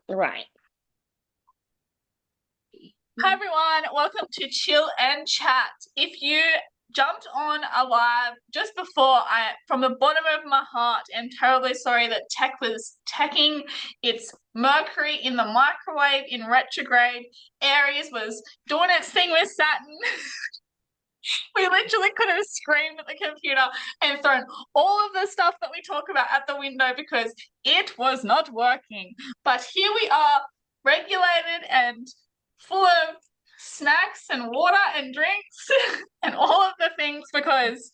Right. Hi everyone, welcome to Chill and Chat. If you jumped on a live just before, from the bottom of my heart, am terribly sorry that tech was teching its Mercury in the microwave in retrograde. Aries was doing its thing with Saturn. We literally could have screamed at the computer and thrown all of the stuff that we talk about at the window because it was not working. But here we are, regulated and full of snacks and water and drinks and all of the things because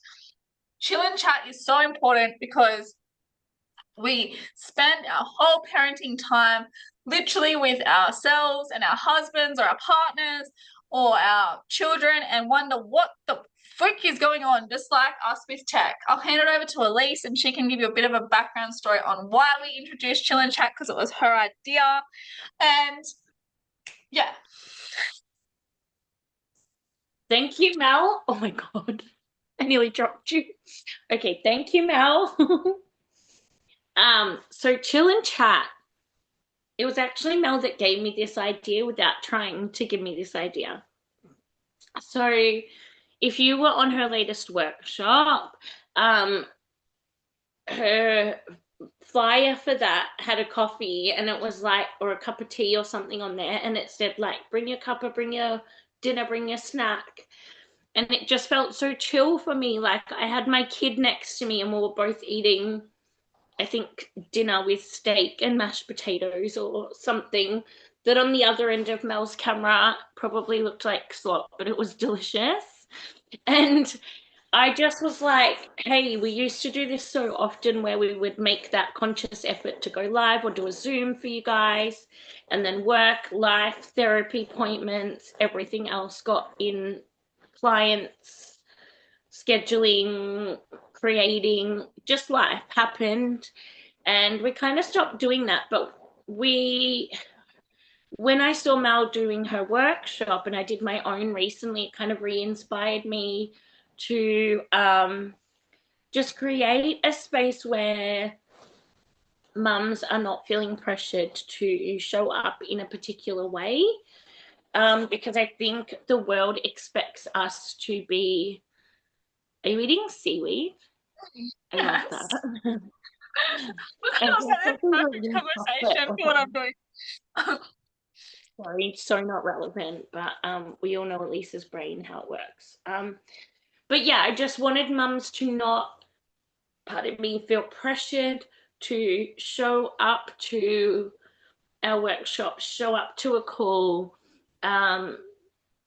chill and chat is so important because we spend our whole parenting time literally with ourselves and our husbands or our partners or our children and wonder what the frick is going on, just like us with tech. I'll hand it over to Elise and she can give you a bit of a background story on why we introduced Chill and Chat because it was her idea. And yeah. Thank you, Mel. Oh my God. I nearly dropped you. Okay, thank you, Mel. So chill and chat. It was actually Mel that gave me this idea without trying to give me this idea. So if you were on her latest workshop, um, her flyer for that had a coffee and it was like, or a cup of tea or something on there, and it said like, bring your cuppa, bring your dinner, bring your snack. And it just felt so chill for me. Like I had my kid next to me and we were both eating, I think, dinner with steak and mashed potatoes or something that on the other end of Mel's camera probably looked like slop, but it was delicious. And I just was like, hey, we used to do this so often where we would make that conscious effort to go live or do a Zoom for you guys, and then work, life, therapy appointments, everything else got in clients, scheduling, creating, just life happened. And we kind of stopped doing that. But when I saw Mel doing her workshop and I did my own recently, it kind of re inspired me to just create a space where mums are not feeling pressured to show up in a particular way. Because I think the world expects us to be. Are you eating seaweed? I love Yes. that. I That guess is I think we're perfect eating chocolate conversation or for what I'm something. doing. Sorry, so not relevant, but we all know Elisa's brain, how it works. But yeah, I just wanted mums to not, pardon me, feel pressured to show up to our workshop, show up to a call. Um,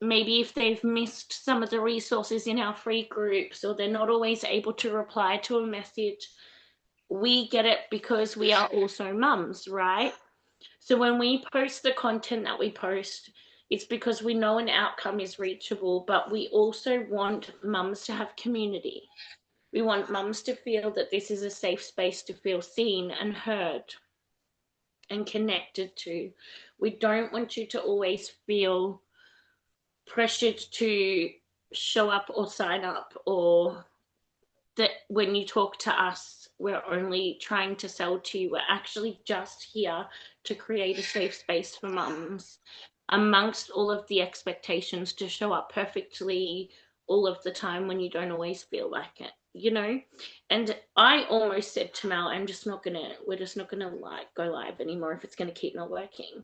Maybe if they've missed some of the resources in our free groups or they're not always able to reply to a message, we get it because we are also mums, right? So when we post the content that we post, it's because we know an outcome is reachable, but we also want mums to have community. We want mums to feel that this is a safe space to feel seen and heard and connected to. We don't want you to always feel pressured to show up or sign up, or that when you talk to us, we're only trying to sell to you. We're actually just here to create a safe space for mums amongst all of the expectations to show up perfectly all of the time when you don't always feel like it, you know? And I almost said to Mel, we're just not gonna like go live anymore if it's gonna keep not working.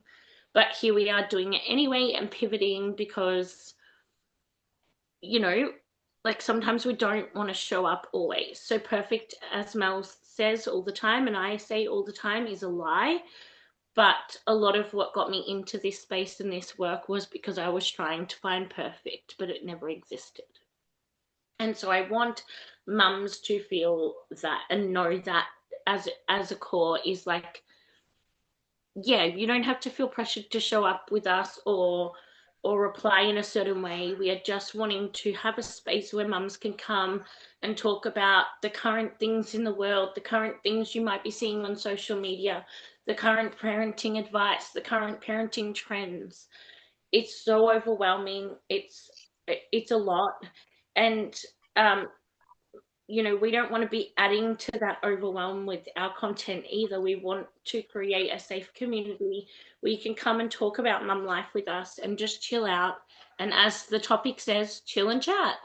But here we are doing it anyway and pivoting because you know, like sometimes we don't want to show up always. So perfect, as Mel says all the time, and I say all the time, is a lie. But a lot of what got me into this space and this work was because I was trying to find perfect, but it never existed. And so I want mums to feel that and know that as a core is like, yeah, you don't have to feel pressured to show up with us or reply in a certain way. We are just wanting to have a space where mums can come and talk about the current things in the world, the current things you might be seeing on social media, the current parenting advice, the current parenting trends. It's so overwhelming. It's a lot. And um we don't want to be adding to that overwhelm with our content either. We want to create a safe community where you can come and talk about mum life with us and just chill out. And as the topic says, chill and chat.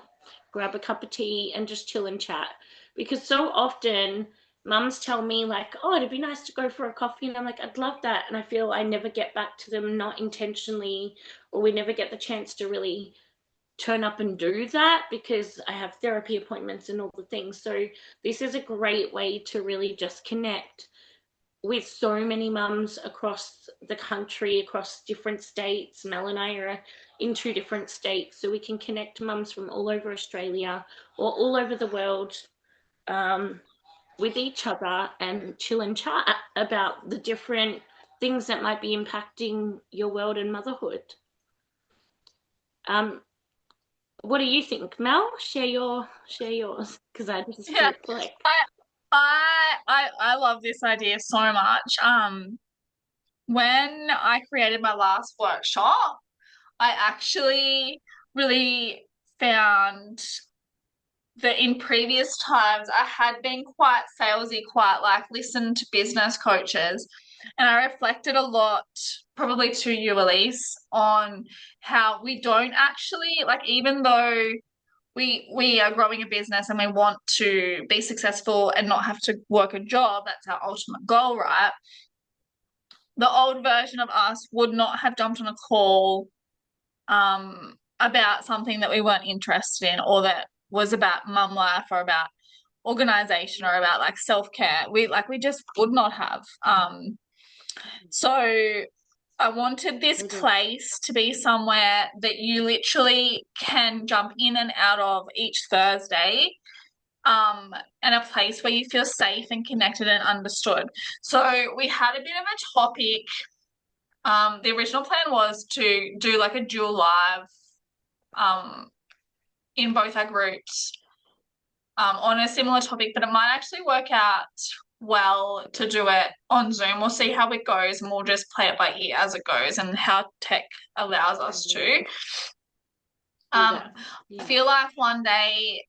Grab a cup of tea and just chill and chat. Because so often mums tell me, like, oh, it'd be nice to go for a coffee. And I'm like, I'd love that. And I feel I never get back to them, not intentionally, or we never get the chance to really turn up and do that because I have therapy appointments and all the things. So this is a great way to really just connect with so many mums across the country, across different states. Mel and I are in 2 different states, so we can connect mums from all over Australia or all over the world, um, with each other and chill and chat about the different things that might be impacting your world and motherhood. Um, What do you think, Mel? Share yours, because I just Yeah. feel like I I love this idea so much. When I created my last workshop, I actually really found that in previous times I had been quite salesy, quite like listen to business coaches. And I reflected a lot, probably to you, Elise, on how we don't actually like, even though we are growing a business and we want to be successful and not have to work a job, that's our ultimate goal, right? The old version of us would not have jumped on a call about something that we weren't interested in or that was about mum life or about organization or about like self-care. We just would not have. So I wanted this place to be somewhere that you literally can jump in and out of each Thursday, and a place where you feel safe and connected and understood. So we had a bit of a topic. The original plan was to do like a dual live um, in both our groups on a similar topic, but it might actually work out well to do it on Zoom. We'll see how it goes and we'll just play it by ear as it goes and how tech allows us to. I feel like one day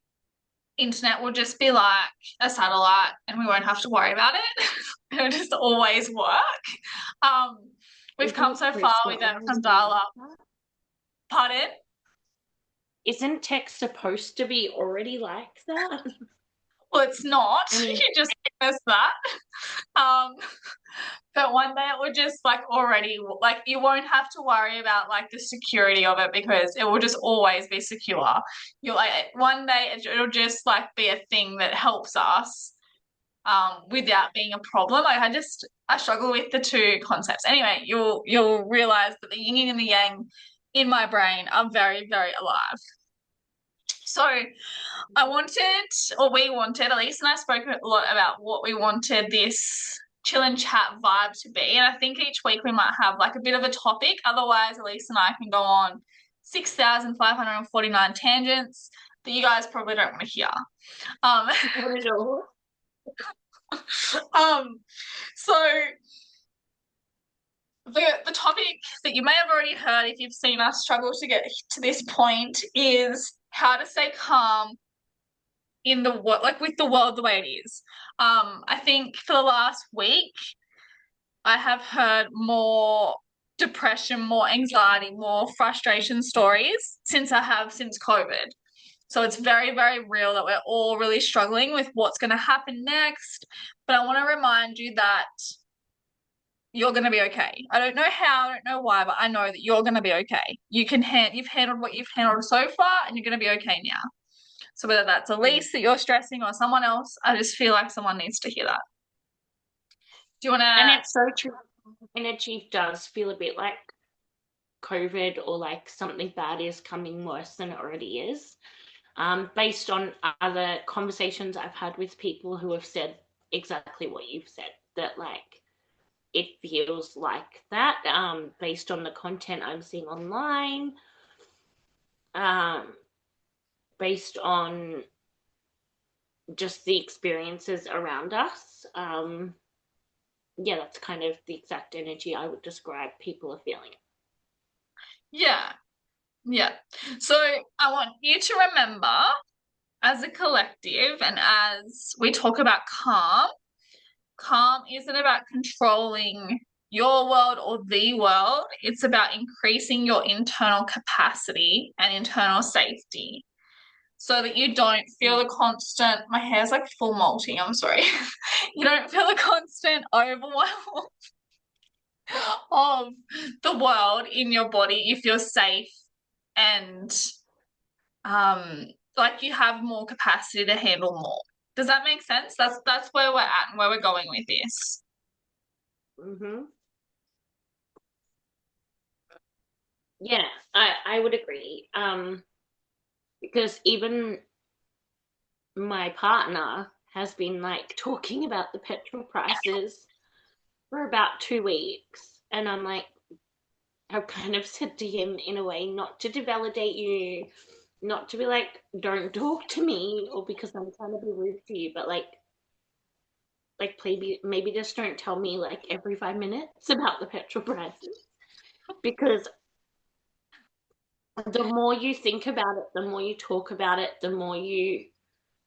internet will just be like a satellite and we won't have to worry about it. It'll just always work. Um, we've come so far with it from dial up. Pardon? Isn't tech supposed to be already like that? Well, it's not. I mean, You just missed that. Um, but one day it will just like already like you won't have to worry about like the security of it because it will just always be secure. You'll like one day it'll just like be a thing that helps us without being a problem. Like I struggle with the two concepts. Anyway, you'll realize that the yin and the yang in my brain are very, very alive. So I wanted, or we wanted, Elise and I spoke a lot about what we wanted this chill and chat vibe to be. And I think each week we might have like a bit of a topic. Otherwise, Elise and I can go on 6,549 tangents that you guys probably don't want to hear. Um, so the topic that you may have already heard if you've seen us struggle to get to this point is how to stay calm in the world, like with the world the way it is. I think for the last week, I have heard more depression, more anxiety, more frustration stories since COVID. So it's very, very real that we're all really struggling with what's going to happen next. But I want to remind you that you're going to be okay. I don't know how, I don't know why, but I know that you're going to be okay. You've handled what you've handled so far, and you're going to be okay now. So whether that's Elise that you're stressing or someone else, I just feel like someone needs to hear that. Do you want to? and it's so true. Energy does feel a bit like COVID or like something bad is coming worse than it already is. Based on other conversations I've had with people who have said exactly what you've said, that like it feels like that, based on the content I'm seeing online, based on just the experiences around us. Yeah, that's kind of the exact energy I would describe people are feeling. Yeah. Yeah. So I want you to remember, as a collective and as we talk about calm isn't about controlling your world or the world. It's about increasing your internal capacity and internal safety so that you don't feel a constant, my hair's like full molting, I'm sorry. You don't feel a constant overwhelm of the world in your body if you're safe and um like you have more capacity to handle more. Does that make sense? That's where we're at and where we're going with this. Hmm. Yeah, I would agree. Because even my partner has been like talking about the petrol prices for about 2 weeks, and I'm like, I've kind of said to him in a way not to devalidate you, not to be like, don't talk to me, or because I'm trying to be rude to you, but like maybe just don't tell me like every 5 minutes about the petrol prices, because the more you think about it, the more you talk about it, the more you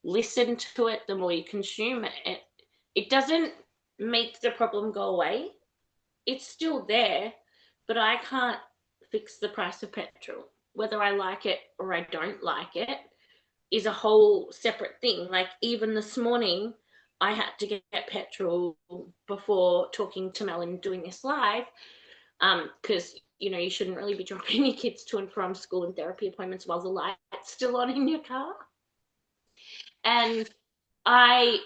listen to it, the more you consume it, it doesn't make the problem go away. It's still there, but I can't fix the price of petrol. Whether I like it or I don't like it is a whole separate thing. Like, even this morning, I had to get petrol before talking to Mel and doing this live, because you shouldn't really be dropping your kids to and from school and therapy appointments while the light's still on in your car. And I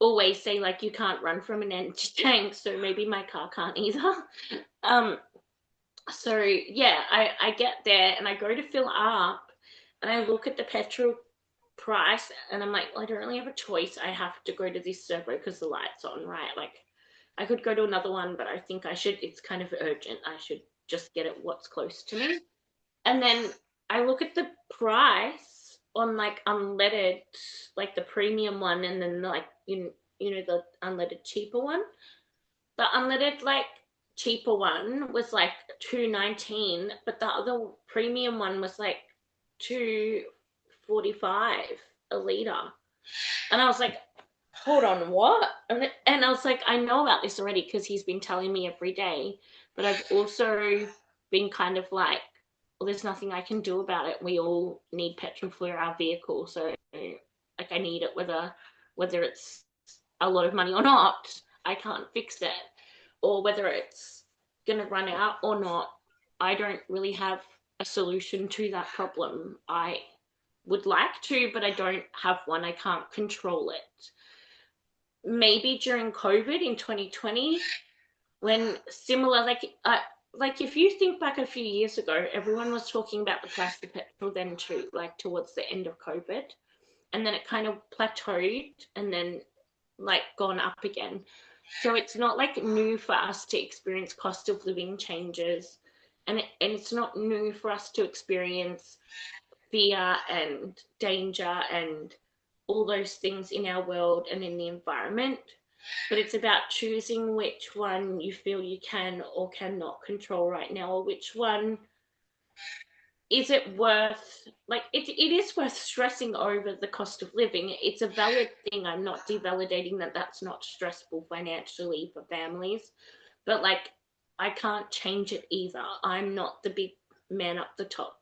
always say, like, you can't run from an empty tank, so maybe my car can't either. um so yeah, I get there and I go to fill up, and I look at the petrol price, and I'm like, well, I don't really have a choice. I have to go to this servo because the light's on, right? Like, I could go to another one, but I think I should, it's kind of urgent, I should just get it what's close to me. And then I look at the price on like unleaded, like the premium one, and then like the unleaded cheaper one. The unleaded like cheaper one was like 2.19, but the other premium one was like 2.45 a liter. And I was like, hold on, what? And I was like, I know about this already because he's been telling me every day, but I've also been kind of like, well, there's nothing I can do about it. We all need petrol for our vehicle, so like I need it whether it's a lot of money or not. I can't fix it, or whether it's gonna run out or not. I don't really have a solution to that problem. I would like to, but I don't have one. I can't control it. Maybe during COVID in 2020, when similar, like if you think back a few years ago, everyone was talking about the price of petrol then too, like towards the end of COVID, and then it kind of plateaued and then like gone up again. So it's not like new for us to experience cost of living changes, and it's not new for us to experience fear and danger and all those things in our world and in the environment. But it's about choosing which one you feel you can or cannot control right now, or which one is it worth, like it is worth stressing over the cost of living. It's a valid thing. I'm not devalidating that that's not stressful financially for families, but like I can't change it either. I'm not the big man up the top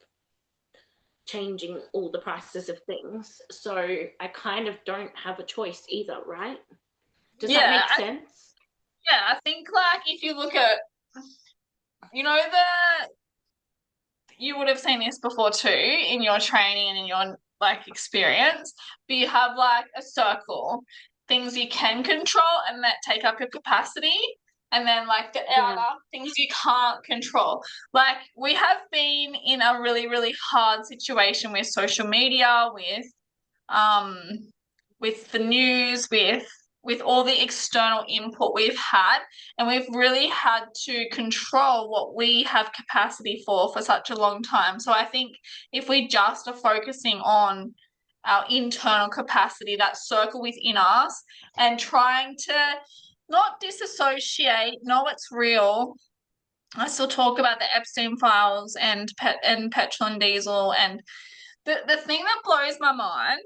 changing all the prices of things. So I kind of don't have a choice either, right? Does that Yeah, make sense? I think like if you look at, the you would have seen this before too in your training and in your like experience, but you have like a circle, things you can control and that take up your capacity, and then like the Yeah. outer things you can't control. Like we have been in a really, really hard situation with social media, um with the news, with all the external input we've had, and we've really had to control what we have capacity for such a long time. So I think if we just are focusing on our internal capacity, that circle within us, and trying to not disassociate, know it's real. I still talk about the Epstein files and petrol and diesel and the thing that blows my mind,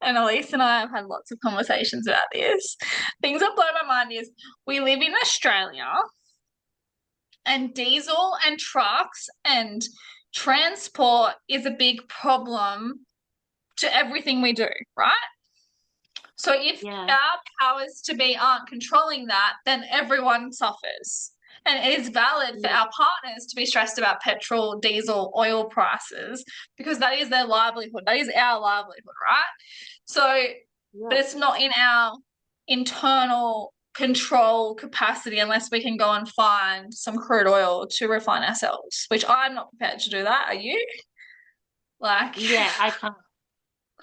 and Elise and I have had lots of conversations about this, things that blow my mind is we live in Australia and diesel and trucks and transport is a big problem to everything we do, right? So if Yeah, our powers to be aren't controlling that, then everyone suffers. And it is valid for yeah, our partners to be stressed about petrol, diesel, oil prices because that is their livelihood. That is our livelihood, right? So, yeah. but it's not in our internal control capacity unless we can go and find some crude oil to refine ourselves, which I'm not prepared to do that. Are you? Like, Yeah, I can't.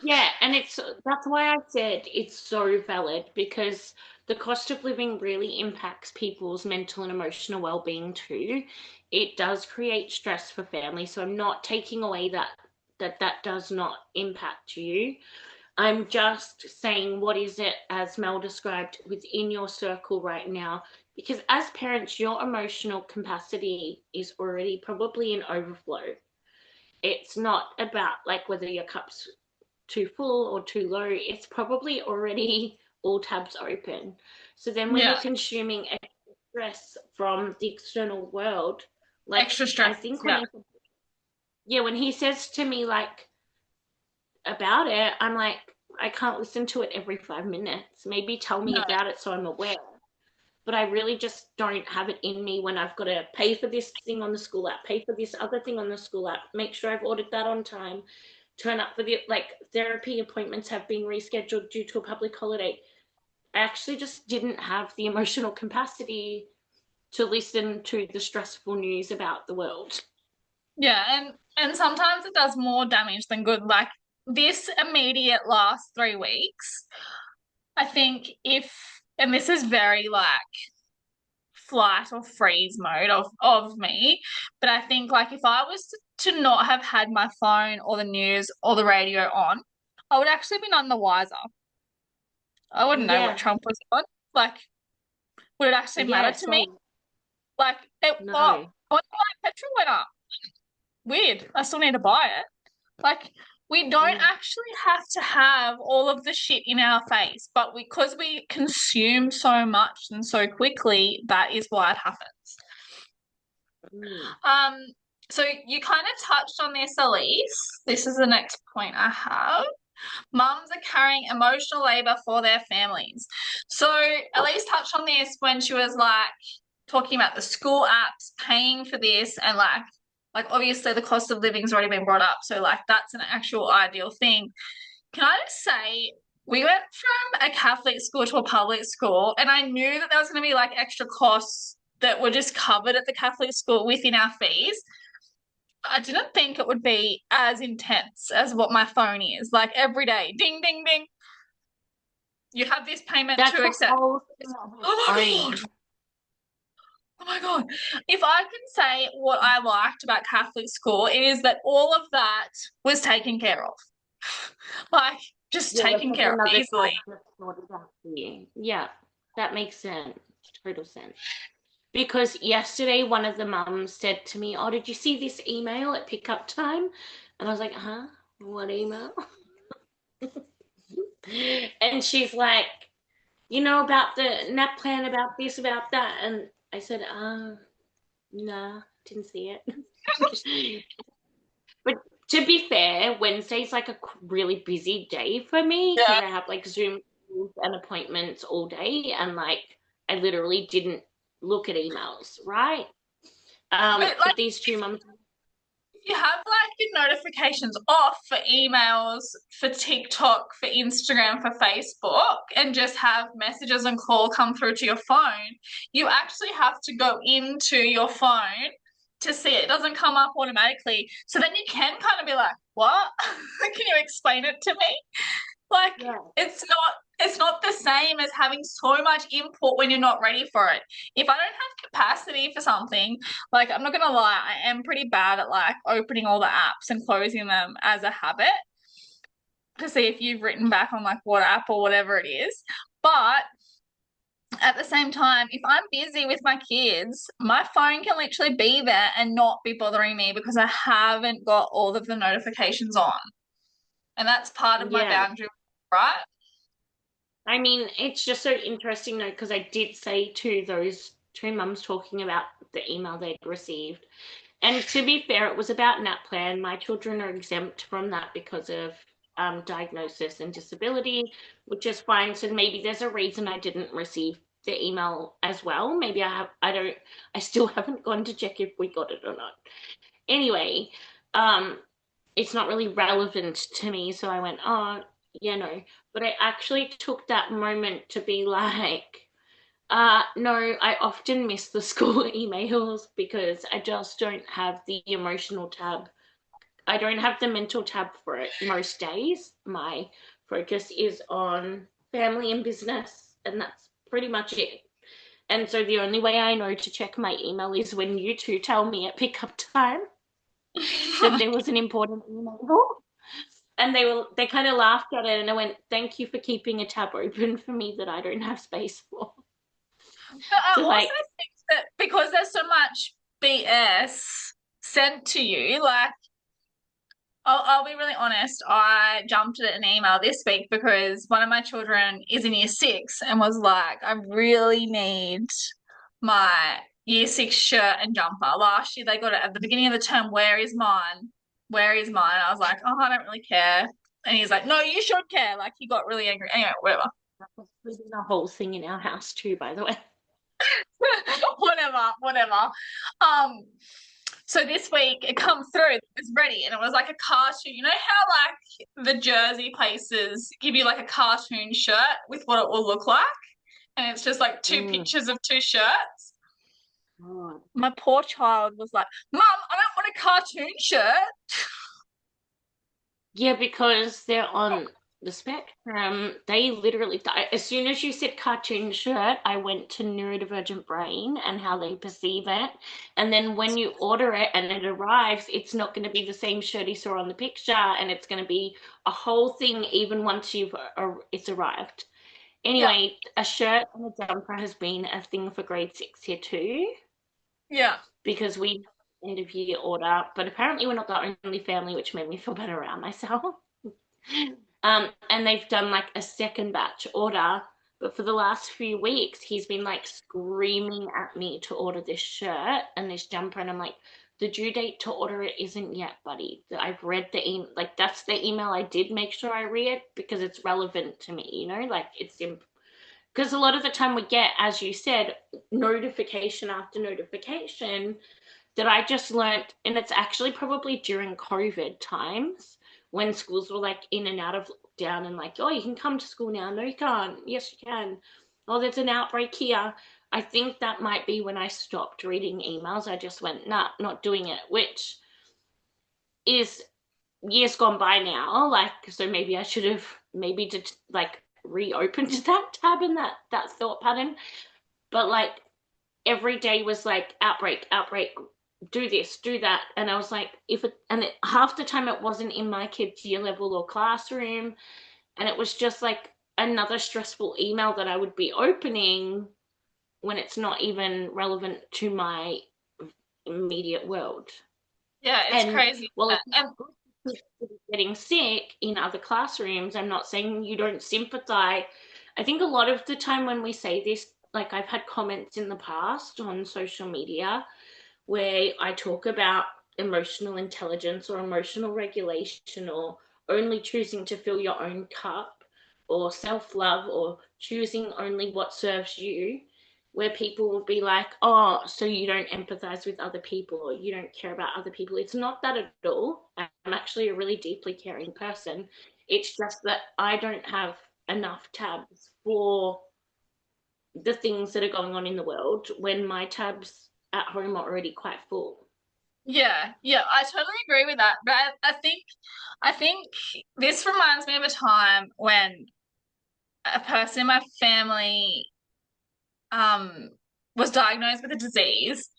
Yeah, and that's why I said it's so valid because the cost of living really impacts people's mental and emotional well-being too. It does create stress for families, so I'm not taking away that does not impact you. I'm just saying what is it, as Mel described, within your circle right now. Because as parents, your emotional capacity is already probably in overflow. It's not about like whether your cup's too full or too low, it's probably already all tabs open. So then when yeah, you're consuming extra stress from the external world, like extra I stress. think Yeah, when he says to me like about it, I'm like, I can't listen to it every 5 minutes. Maybe tell me no, about it so I'm aware. But I really just don't have it in me when I've got to pay for this thing on the school app, pay for this other thing on the school app, make sure I've ordered that on time, turn up for the like therapy appointments have been rescheduled due to a public holiday. I actually just didn't have the emotional capacity to listen to the stressful news about the world. yeah, and sometimes it does more damage than good. Like this immediate last 3 weeks, I think if, and this is very like flight or freeze mode of me, but I think like if I was to not have had my phone or the news or the radio on, I would actually be none the wiser. I wouldn't know what Yeah, Trump was on. Like, would it actually yeah, matter to me? same. Like, No. what my petrol went up. Weird. I still need to buy it. Like, we don't Yeah. actually have to have all of the shit in our face, but because we consume so much and so quickly, that is why it happens. Mm. Um, so you kind of touched on this, Elise. This is the next point I have. Mums are carrying emotional labor for their families. So Elise touched on this when she was like talking about the school apps paying for this and like obviously the cost of living's already been brought up. So like that's an actual ideal thing. Can I just say we went from a Catholic school to a public school and I knew that there was going to be like extra costs that were just covered at the Catholic school within our fees. I didn't think it would be as intense as what my phone is. Like every day, ding, ding, ding. You have this payment That's to a accept. whole thing on its Oh my God. own. Oh my God. If I can say what I liked about Catholic school, it is that all of that was taken care of. Like just Yeah, let's taken have care of another easily. time to sort it out for you. Yeah, that makes sense. Total sense. Because yesterday one of the mums said to me, "Oh, did you see this email at pickup time?" And I was like, "Huh? What email?" And she's like, about the nap plan, about this, about that. And I said, nah, didn't see it. But to be fair, Wednesday's like a really busy day for me because Yeah. I have like Zoom calls and appointments all day, and like I literally didn't look at emails, right? But like But these two mums, you have like your notifications off for emails, for TikTok, for Instagram, for Facebook, and just have messages and call come through to your phone, you actually have to go into your phone to see it. It doesn't come up automatically. So then you can kind of be like, what? Can you explain it to me? Like yeah, it's not the same as having so much input when you're not ready for it. If I don't have capacity for something, like I'm not gonna lie, I am pretty bad at like opening all the apps and closing them as a habit to see if you've written back on like what app or whatever it is. But at the same time, if I'm busy with my kids, my phone can literally be there and not be bothering me because I haven't got all of the notifications on. And that's part of my Yeah. boundary, right? I mean, it's just so interesting though, because I did say to those two mums talking about the email they'd received. And to be fair, it was about NAP plan. My children are exempt from that because of diagnosis and disability, which is fine. So maybe there's a reason I didn't receive the email as well. Maybe I still haven't gone to check if we got it or not. Anyway, um, it's not really relevant to me. So I went, oh, no. But I actually took that moment to be like, no, I often miss the school emails because I just don't have the emotional tab. I don't have the mental tab for it most days. My focus is on family and business, and that's pretty much it. And so the only way I know to check my email is when you two tell me at pickup time that there was an important email. And they kind of laughed at it, and I went, "Thank you for keeping a tab open for me that I don't have space for." But I So also like, think that because there's so much BS sent to you, like I'll be really honest. I jumped at an email this week because one of my children is in year 6 and was like, I really need my year 6 shirt and jumper. Last year they got it at the beginning of the term. Where is mine? Where is mine? I was like, oh, I don't really care. And he's like, no, you should care. Like he got really angry. Anyway, whatever. this is a whole thing in our house too, by the way. Whatever. Um, so this week it comes through, it was ready, and it was like a cartoon. You know how like the Jersey places give you like a cartoon shirt with what it will look like? And it's just like two Mm. pictures of two shirts. Oh. My poor child was like, Mum, I don't want a cartoon shirt. Yeah, because they're on the spectrum. They literally, as soon as you said cartoon shirt, I went to neurodivergent brain and how they perceive it. And then when you order it and it arrives, it's not going to be the same shirt you saw on the picture, and it's going to be a whole thing even once it's arrived. Yeah, Anyway, a shirt and a jumper has been a thing for grade 6 here too, yeah, because we end of year order, but apparently we're not the only family, which made me feel better around myself. And they've done like a second batch order, but for the last few weeks, he's been like screaming at me to order this shirt and this jumper, and I'm like, the due date to order it isn't yet, buddy. I've read the email, like that's the email I did make sure I read because it's relevant to me, like it's because a lot of the time we get, as you said, notification after notification that I just learnt, and it's actually probably during COVID times when schools were like in and out of lockdown and like, oh, you can come to school now. No, you can't. Yes, you can. Oh, there's an outbreak here. I think that might be when I stopped reading emails. I just went, nah, not doing it, which is years gone by now. Like, so maybe I should have maybe did like reopened that tab and that thought pattern. But like every day was like outbreak, outbreak, do this, do that. And I was like, half the time it wasn't in my kid's year level or classroom. And it was just like another stressful email that I would be opening when it's not even relevant to my immediate world. yeah. It's And crazy. well, it's And not good for getting sick in other classrooms. I'm not saying you don't sympathize. I think a lot of the time when we say this, like I've had comments in the past on social media where I talk about emotional intelligence or emotional regulation or only choosing to fill your own cup or self love or choosing only what serves you, where people will be like, oh, so you don't empathize with other people or you don't care about other people. It's not that at all. I'm actually a really deeply caring person. It's just that I don't have enough tabs for the things that are going on in the world when my tabs at home are already quite full. yeah, yeah, I totally agree with that. But I think this reminds me of a time when a person in my family um was diagnosed with a disease,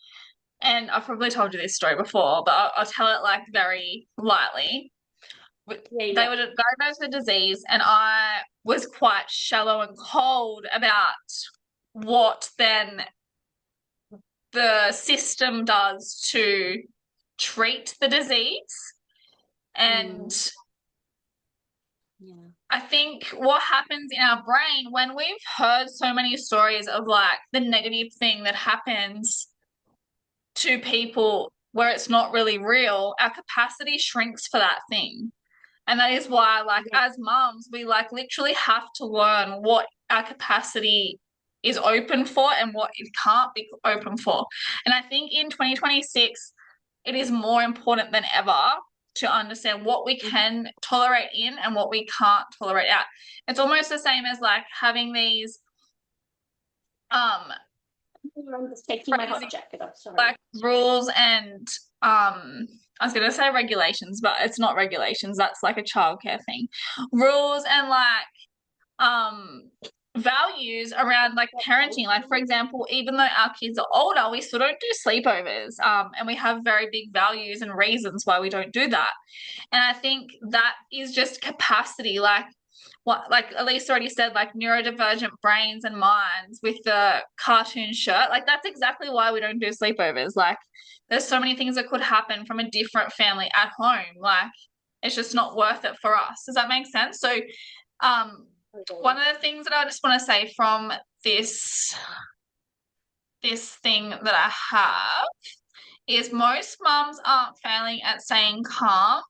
and I've probably told you this story before, but I'll tell it like very lightly. Yeah, They yeah. were diagnosed with a disease, and I was quite shallow and cold about what then the system does to treat the disease. And Yeah. I think what happens in our brain when we've heard so many stories of like the negative thing that happens to people where it's not really real, our capacity shrinks for that thing. And that is why, like, Yeah. as mums, we like literally have to learn what our capacity is open for and what it can't be open for. And I think in 2026, it is more important than ever to understand what we can tolerate in and what we can't tolerate out. It's almost the same as like having these um I'm just taking my hot crazy jacket off, sorry. like rules and I was gonna say regulations, but it's not regulations, that's like a childcare thing. Rules and like um values around like parenting. Like for example, even though our kids are older, we still don't do sleepovers. And we have very big values and reasons why we don't do that. And I think that is just capacity, like what like Elise already said, like neurodivergent brains and minds with the cartoon shirt. Like that's exactly why we don't do sleepovers. Like there's so many things that could happen from a different family at home. Like it's just not worth it for us. Does that make sense? So um one of the things that I just want to say from this thing that I have is most mums aren't failing at staying calm.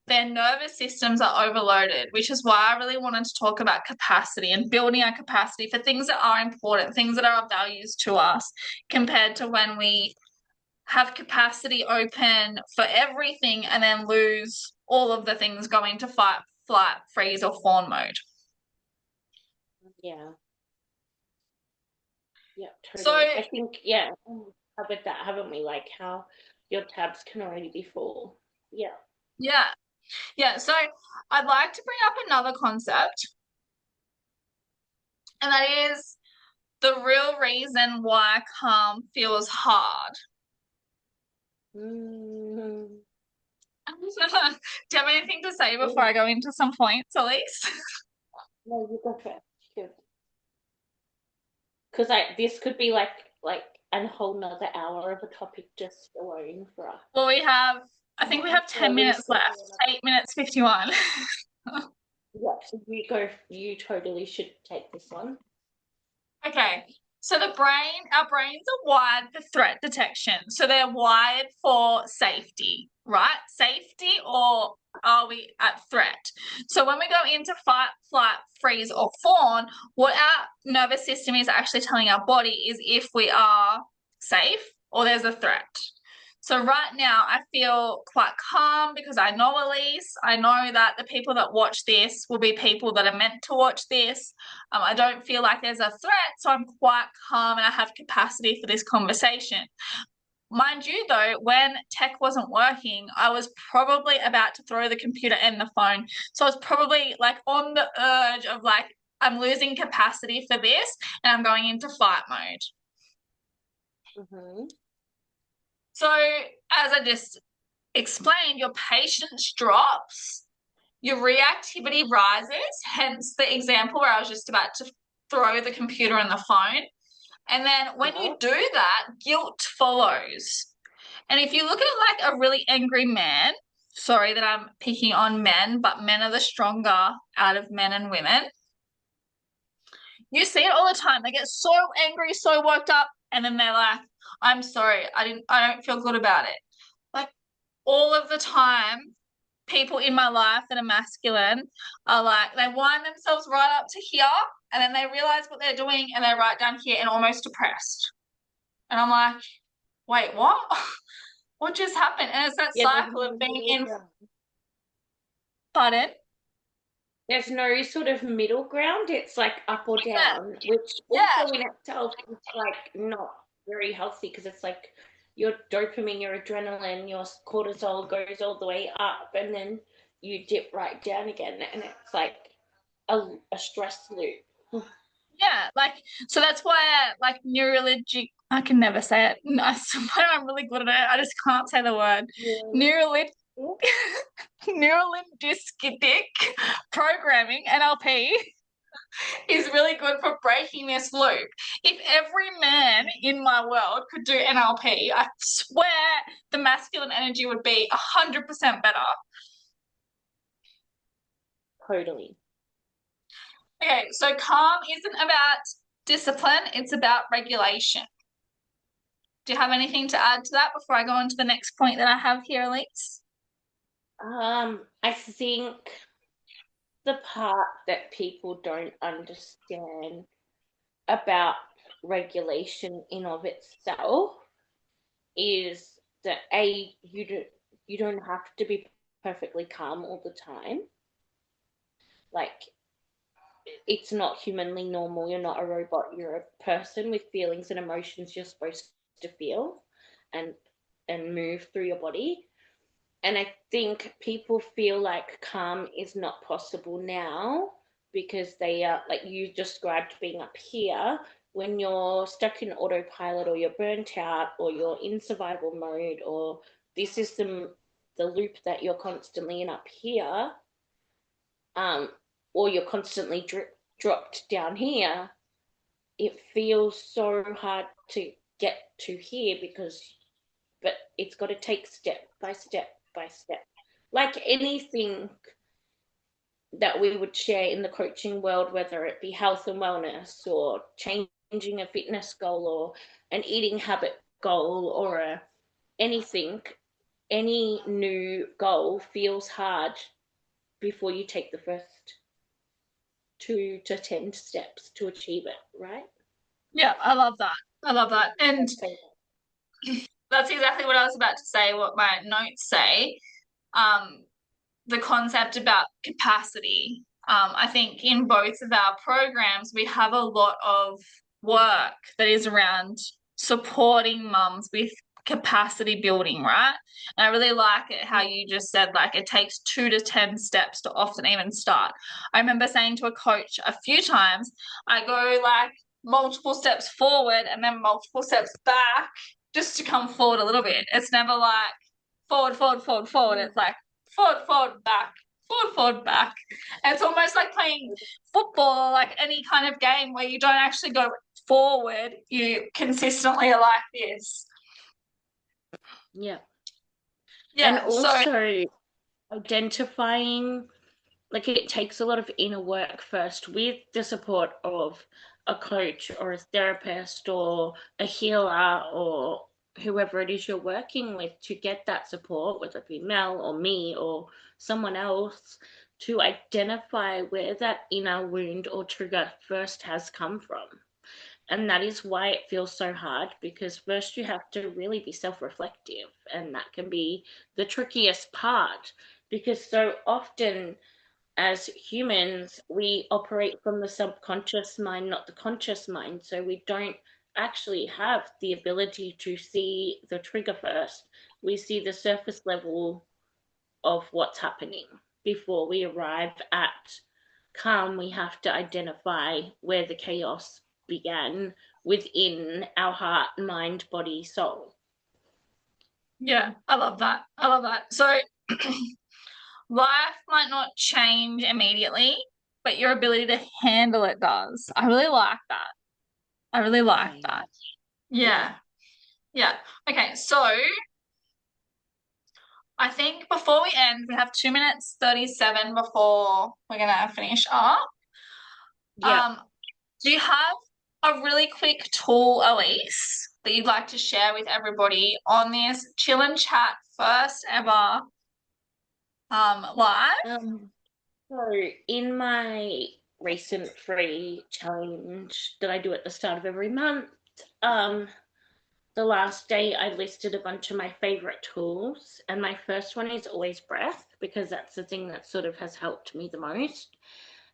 Their nervous systems are overloaded, which is why I really wanted to talk about capacity and building our capacity for things that are important, things that are of values to us, compared to when we have capacity open for everything and then lose all of the things going to fight, flight, freeze, or fawn mode. Yeah. Yeah, So, totally. I think, yeah, we've covered that, haven't we? Like how your tabs can already be full. Yeah. yeah, yeah. So, I'd like to bring up another concept, and that is the real reason why calm feels hard. Mm-hmm. Do you have anything to say before I go into some points, Elise? No, you go first. Because this could be like a whole nother hour of a topic just alone for us. Well, I think we have So at 10 least minutes left, 8 minutes 51. yeah, so you go. You totally should take this one. Okay. So our brains are wired for threat detection. So they're wired for safety, right? Safety, or are we at threat? So when we go into fight, flight, freeze, or fawn, what our nervous system is actually telling our body is if we are safe or there's a threat. So right now I feel quite calm because I know Elise. I know that the people that watch this will be people that are meant to watch this. I don't feel like there's a threat, so I'm quite calm and I have capacity for this conversation. Mind you, though, when tech wasn't working, I was probably about to throw the computer and the phone. So I was probably like on the urge of like, I'm losing capacity for this and I'm going into fight mode. Mm-hmm. So, as I just explained, your patience drops, your reactivity rises, hence the example where I was just about to throw the computer and the phone. And then when Yeah. you do that, guilt follows. And if you look at it like a really angry man, sorry that I'm picking on men, but men are the stronger out of men and women. You see it all the time. They get so angry, so worked up, and then they're like, I'm sorry, I don't feel good about it. Like all of the time, people in my life that are masculine are like, they wind themselves right up to here, and then they realize what they're doing, and they're right down here and almost depressed. And I'm like, wait, what? What just happened? And it's that Yeah. There's cycle of no being middle in, ground. pardon? There's no sort of middle ground. It's like up or Yeah, down, which yeah, also in itself is like not very healthy because it's like your dopamine, your adrenaline, your cortisol goes all the way up and then you dip right down again. And it's like a stress loop. yeah. Like, so that's why, like, neurologic, I can never say it. I swear I'm really good at it. I just can't say the word. Really? Neurolid, Yeah. neurolinguistic programming, NLP. is really good for breaking this loop. If every man in my world could do NLP, I swear the masculine energy would be 100% better. Totally. Okay, so calm isn't about discipline, it's about regulation. Do you have anything to add to that before I go on to the next point that I have here, Elise? I think the part that people don't understand about regulation in of itself is that you don't have to be perfectly calm all the time. Like it's not humanly normal. You're not a robot. You're a person with feelings and emotions you're supposed to feel and move through your body. And I think people feel like calm is not possible now because they are, like you described, being up here. When you're stuck in autopilot or you're burnt out or you're in survival mode or this is the loop that you're constantly in up here, um, or you're constantly dropped down here, it feels so hard to get to here because, but it's got to take step by step by step. Like anything that we would share in the coaching world, whether it be health and wellness or changing a fitness goal or an eating habit goal or anything, any new goal feels hard before you take the first 2 to 10 steps to achieve it, right? Yeah, I love that. I love that. And Say that's exactly what I was about to say, what my notes say. Um, the concept about capacity. I think in both of our programs, we have a lot of work that is around supporting mums with capacity building, right? And I really like it how you just said, like, it takes 2 to 10 steps to often even start. I remember saying to a coach a few times, I go like multiple steps forward and then multiple steps back just to come forward a little bit. It's never like forward, forward, forward, forward. It's like forward, forward, back, forward, forward, back. And it's almost like playing football or like any kind of game where you don't actually go forward, you consistently are like this. yeah. And Yeah, so also identifying, like it takes a lot of inner work first with the support of a coach or a therapist or a healer or whoever it is you're working with to get that support, whether it be Mel or me or someone else, to identify where that inner wound or trigger first has come from. And that is why it feels so hard, because first you have to really be self reflective, and that can be the trickiest part because so often as humans, we operate from the subconscious mind, not the conscious mind. So we don't actually have the ability to see the trigger first. We see the surface level of what's happening. Before we arrive at calm, we have to identify where the chaos began within our heart, mind, body, soul. yeah, I love that. I love that. So life might not change immediately, but your ability to handle it does. I really like that. I really like Same. that. Yeah. Yeah. Okay, so I think before we end, we have 2 minutes 37 before we're gonna finish up. Yep. Um, do you have a really quick tool, Elise, that you'd like to share with everybody on this chill and chat first ever live? Um, So, in my recent free challenge that I do at the start of every month, um, the last day I listed a bunch of my favorite tools, and my first one is always breath because that's the thing that sort of has helped me the most.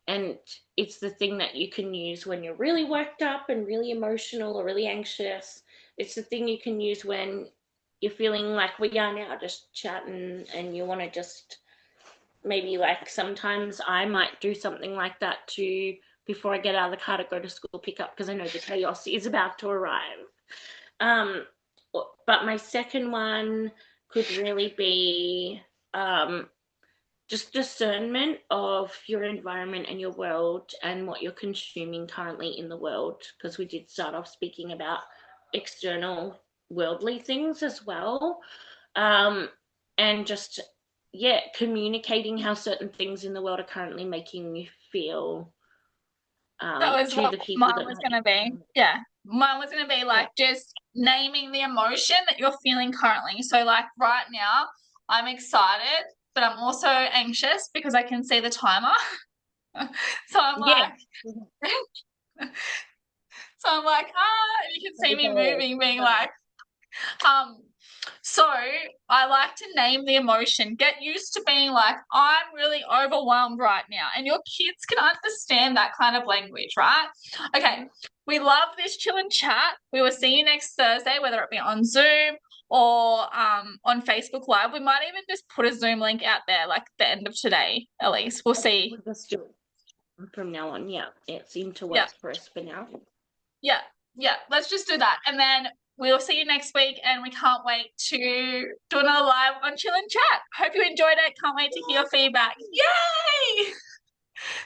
And it's the thing that you can use when you're really worked up and really emotional or really anxious. It's the thing you can use when you're feeling like we are now, just chatting, and you want to just maybe, like, sometimes I might do something like that too before I get out of the car to go to school pickup because I know the chaos is about to arrive. Um, but my second one could really be um, just discernment of your environment and your world and what you're consuming currently in the world, because we did start off speaking about external worldly things as well. Um, and just, yeah, communicating how certain things in the world are currently making you feel, That was to what the people mine that was might going to be. Yeah. Mine was going to be yeah, like just naming the emotion that you're feeling currently. So, like right now, I'm excited, but I'm also anxious because I can see the timer. So I'm yeah. like, so I'm like, you can see me moving, being like, um, so I like to name the emotion. Get used to being like, I'm really overwhelmed right now. And your kids can understand that kind of language, right? Okay. We love this chill and chat. We will see you next Thursday, whether it be on Zoom or on Facebook Live. We might even just put a Zoom link out there, like the end of today, at least. We'll see. We'll just do it from now on. Yeah, it seemed to Yeah. work for us for now. Yeah, yeah, let's just do that. And then we'll see you next week. And we can't wait to do another live on Chill and Chat. Hope you enjoyed it. Can't wait to hear your feedback. Yay!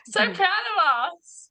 So proud of us.